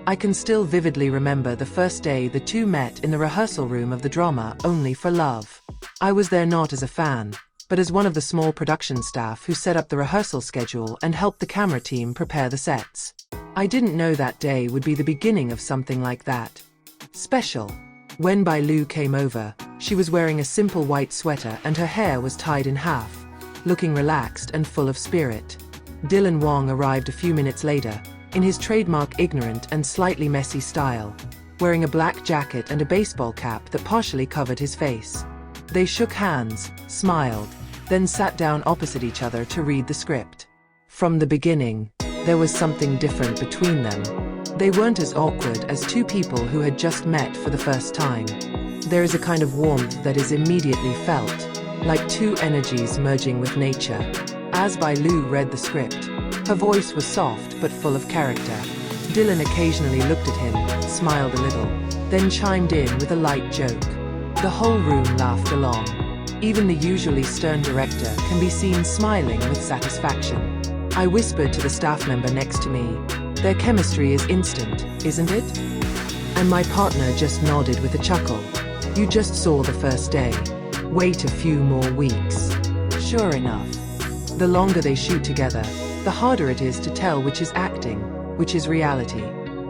I can still vividly remember the first day the two met in the rehearsal room of the drama Only for Love. I was there not as a fan, but as one of the small production staff who set up the rehearsal schedule and helped the camera team prepare the sets. I didn't know that day would be the beginning of something like that. Special. When Bai Lu came over, she was wearing a simple white sweater and her hair was tied in half, looking relaxed and full of spirit. Dylan Wang arrived a few minutes later, in his trademark ignorant and slightly messy style, wearing a black jacket and a baseball cap that partially covered his face. They shook hands, smiled, then sat down opposite each other to read the script. From the beginning, there was something different between them. They weren't as awkward as two people who had just met for the first time. There is a kind of warmth that is immediately felt, like two energies merging with nature. As Bai Lu read the script, her voice was soft but full of character. Dylan occasionally looked at him, smiled a little, then chimed in with a light joke. The whole room laughed along. Even the usually stern director can be seen smiling with satisfaction. I whispered to the staff member next to me, "Their chemistry is instant, isn't it?" And my partner just nodded with a chuckle. "You just saw the first day. Wait a few more weeks." Sure enough. The longer they shoot together, the harder it is to tell which is acting, which is reality.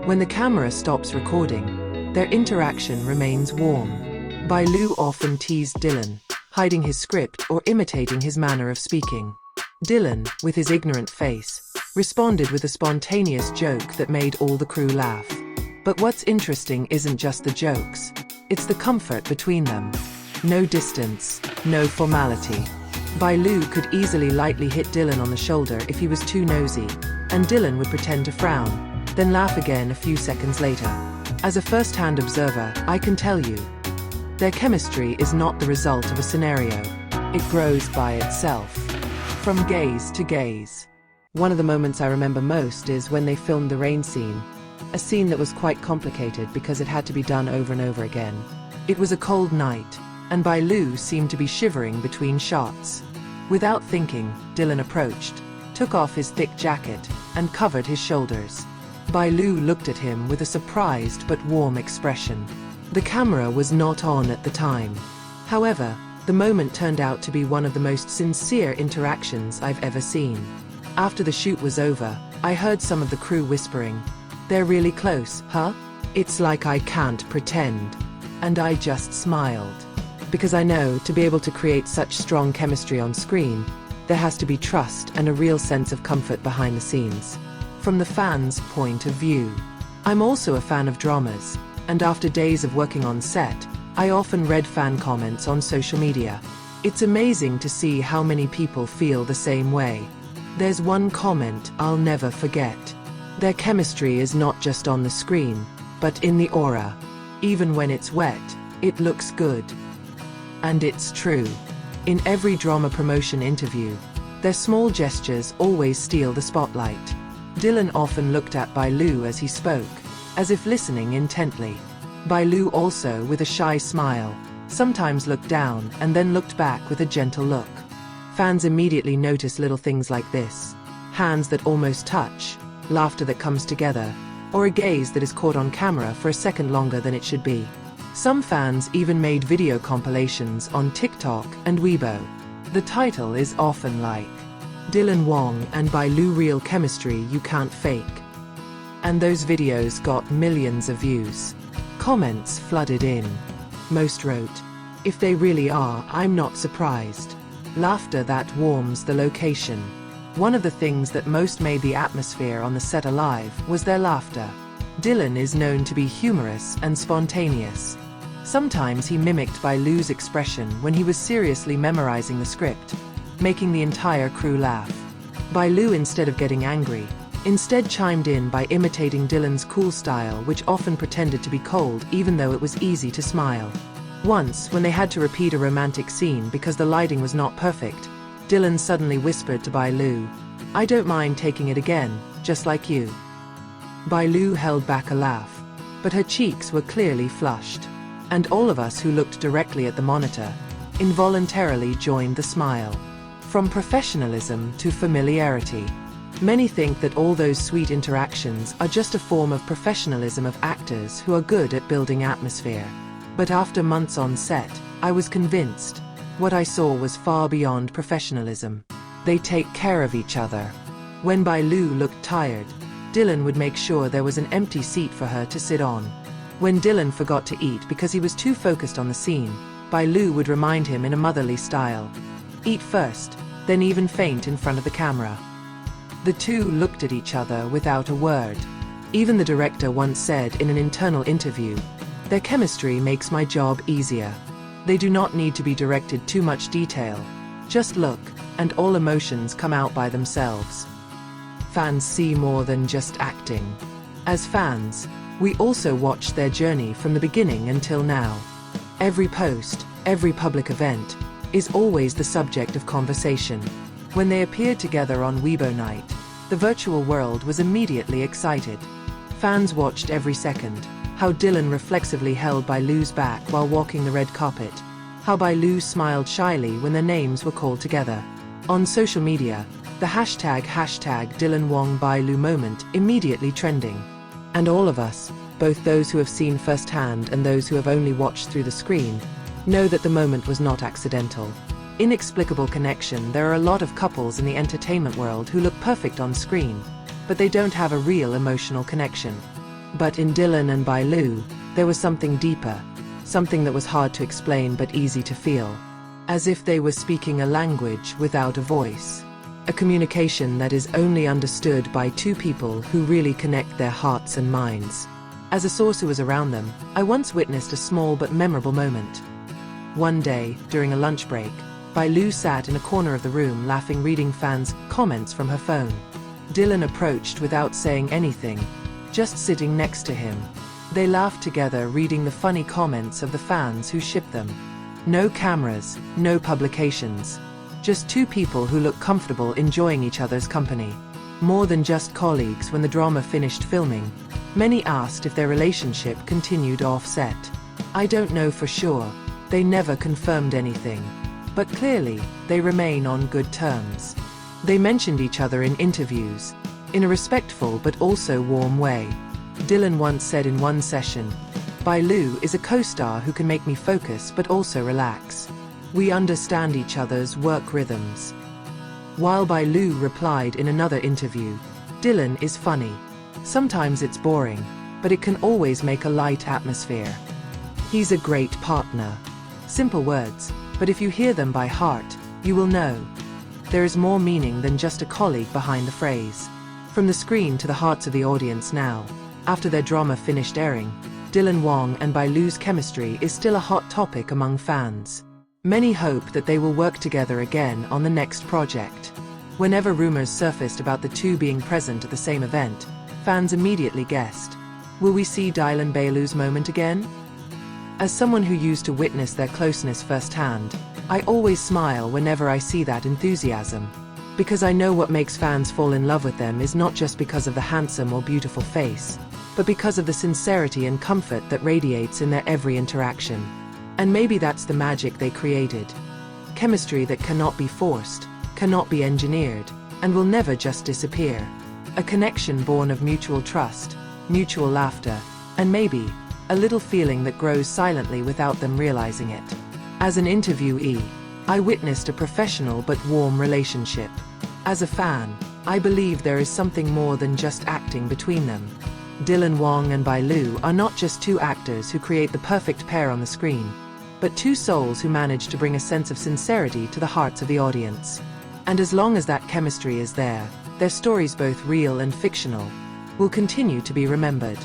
When the camera stops recording, their interaction remains warm. Bai Lu often teased Dylan, hiding his script or imitating his manner of speaking. Dylan, with his ignorant face, responded with a spontaneous joke that made all the crew laugh. But what's interesting isn't just the jokes, it's the comfort between them. No distance, no formality. Bai Lu could easily lightly hit Dylan on the shoulder if he was too nosy, and Dylan would pretend to frown, then laugh again a few seconds later. As a first-hand observer, I can tell you, their chemistry is not the result of a scenario. It grows by itself. From gaze to gaze. One of the moments I remember most is when they filmed the rain scene, a scene that was quite complicated because it had to be done over and over again. It was a cold night, and Bai Lu seemed to be shivering between shots. Without thinking, Dylan approached, took off his thick jacket, and covered his shoulders. Bai Lu looked at him with a surprised but warm expression. The camera was not on at the time. However, the moment turned out to be one of the most sincere interactions I've ever seen. After the shoot was over, I heard some of the crew whispering, "They're really close, huh? It's like I can't pretend." And I just smiled. Because I know to be able to create such strong chemistry on screen, there has to be trust and a real sense of comfort behind the scenes. From the fans' point of view. I'm also a fan of dramas, and after days of working on set, I often read fan comments on social media. It's amazing to see how many people feel the same way. There's one comment I'll never forget. Their chemistry is not just on the screen, but in the aura. Even when it's wet, it looks good. And it's true. In every drama promotion interview, their small gestures always steal the spotlight. Dylan often looked at Bai Lu as he spoke, as if listening intently. Bai Lu also, with a shy smile, sometimes looked down and then looked back with a gentle look. Fans immediately notice little things like this. Hands that almost touch, laughter that comes together, or a gaze that is caught on camera for a second longer than it should be. Some fans even made video compilations on TikTok and Weibo. The title is often like, "Dylan Wang and Bai Lu Real Chemistry You Can't Fake." And those videos got millions of views. Comments flooded in. Most wrote, "If they really are, I'm not surprised." Laughter that warms the location. One of the things that most made the atmosphere on the set alive was their laughter. Dylan is known to be humorous and spontaneous. Sometimes he mimicked Bai Lu's expression when he was seriously memorizing the script, making the entire crew laugh. Bai Lu, instead of getting angry, instead chimed in by imitating Dylan's cool style, which often pretended to be cold even though it was easy to smile. Once, when they had to repeat a romantic scene because the lighting was not perfect, Dylan suddenly whispered to Bai Lu, "I don't mind taking it again, just like you." Bai Lu held back a laugh, but her cheeks were clearly flushed. And all of us who looked directly at the monitor involuntarily joined the smile. From professionalism to familiarity. Many think that all those sweet interactions are just a form of professionalism of actors who are good at building atmosphere. But after months on set, I was convinced. What I saw was far beyond professionalism. They take care of each other. When Bai Lu looked tired, Dylan would make sure there was an empty seat for her to sit on. When Dylan forgot to eat because he was too focused on the scene, Bai Lu would remind him in a motherly style. Eat first, then even faint in front of the camera. The two looked at each other without a word. Even the director once said in an internal interview, "Their chemistry makes my job easier." They do not need to be directed too much detail. Just look, and all emotions come out by themselves. Fans see more than just acting. As fans, we also watch their journey from the beginning until now. Every post, every public event, is always the subject of conversation. When they appeared together on Weibo Night, the virtual world was immediately excited. Fans watched every second. How Dylan reflexively held Bai Lu's back while walking the red carpet. How Bai Lu smiled shyly when their names were called together. On social media, the hashtag Dylan Wang Bai Lu moment immediately trending. And all of us, both those who have seen firsthand and those who have only watched through the screen, know that the moment was not accidental. Inexplicable connection. There are a lot of couples in the entertainment world who look perfect on screen, but they don't have a real emotional connection. But in Dylan and Bai Lu, there was something deeper, something that was hard to explain but easy to feel. As if they were speaking a language without a voice. A communication that is only understood by two people who really connect their hearts and minds. As a source who was around them, I once witnessed a small but memorable moment. One day, during a lunch break, Bai Lu sat in a corner of the room laughing, reading fans' comments from her phone. Dylan approached without saying anything, just sitting next to him. They laughed together, reading the funny comments of the fans who shipped them. No cameras, no publications. Just two people who look comfortable enjoying each other's company. More than just colleagues. When the drama finished filming, many asked if their relationship continued off-set. I don't know for sure. They never confirmed anything. But clearly, they remain on good terms. They mentioned each other in interviews, in a respectful but also warm way. Dylan once said in one session, "Bai Lu is a co-star who can make me focus but also relax. We understand each other's work rhythms." While Bai Lu replied in another interview, "Dylan is funny. Sometimes it's boring, but it can always make a light atmosphere. He's a great partner." Simple words, but if you hear them by heart, you will know. There is more meaning than just a colleague behind the phrase. From the screen to the hearts of the audience now. After their drama finished airing, Dylan Wang and Bai Lu's chemistry is still a hot topic among fans. Many hope that they will work together again on the next project. Whenever rumors surfaced about the two being present at the same event, fans immediately guessed, will we see Dylan and Bai Lu's moment again? As someone who used to witness their closeness firsthand, I always smile whenever I see that enthusiasm. Because I know what makes fans fall in love with them is not just because of the handsome or beautiful face, but because of the sincerity and comfort that radiates in their every interaction. And maybe that's the magic they created. Chemistry that cannot be forced, cannot be engineered, and will never just disappear. A connection born of mutual trust, mutual laughter, and maybe a little feeling that grows silently without them realizing it. As an interviewee, I witnessed a professional but warm relationship. As a fan, I believe there is something more than just acting between them. Dylan Wang and Bai Lu are not just two actors who create the perfect pair on the screen, but two souls who manage to bring a sense of sincerity to the hearts of the audience. And as long as that chemistry is there, their stories, both real and fictional, will continue to be remembered.